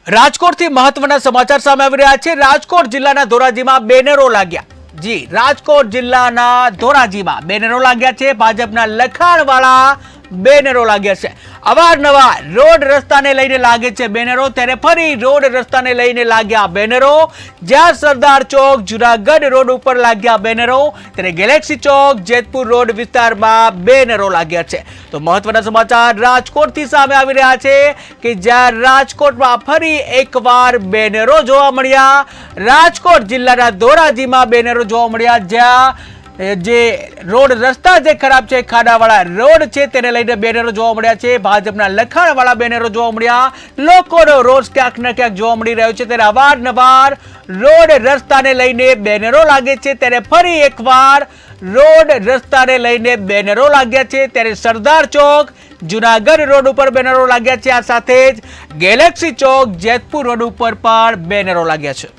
રાજકોટથી મહત્વના સમાચાર સામે આવી રહ્યા છે। રાજકોટ જિલ્લાના ધોરાજીમાં બેનરો લાગ્યા। જી, રાજકોટ જિલ્લાના ધોરાજીમાં બેનરો લાગ્યા છે। ભાજપના લખાણવાળા બેનરો લાગ્યા છે। અવારનવાર રોડ રસ્તાને લઈને લાગે છે બેનરો, ત્યારે ફરી રોડ રસ્તાને લઈને લાગ્યા બેનરો। જ્યાં સરદાર ચોક જુનાગઢ રોડ ઉપર લાગ્યા બેનરો, ત્યારે ગેલેક્સી ચોક જેતપુર રોડ વિસ્તારમાં બેનરો લાગ્યા છે। તો મહત્વના સમાચાર રાજકોટથી સામે આવી રહ્યા છે કે જ્યાં રાજકોટમાં ફરી એકવાર બેનરો જોવા મળ્યા। રાજકોટ જિલ્લાના ધોરાજીમાં બેનરો જોવા મળ્યા, જ્યાં જે રોડ રસ્તા જે ખરાબ છે, ખાડાવાળા રોડ છે, તેને લઈને બેનરો જોવા મળ્યા છે। ભાજપના લખાણવાળા બેનરો જોવા મળ્યા। લોકોનો રોષ ક્યાંક ને ક્યાંક જોવા મળી રહ્યો છે, ત્યારે અવારનવાર રોડ રસ્તાને લઈને બેનરો લાગે છે, ત્યારે ફરી એકવાર રોડ રસ્તાને લઈને બેનરો લાગ્યા છે। ત્યારે સરદાર ચોક જુનાગઢ રોડ ઉપર બેનરો લાગ્યા છે, આ સાથે જ ગેલેક્સી ચોક જેતપુર રોડ ઉપર પણ બેનરો લાગ્યા છે।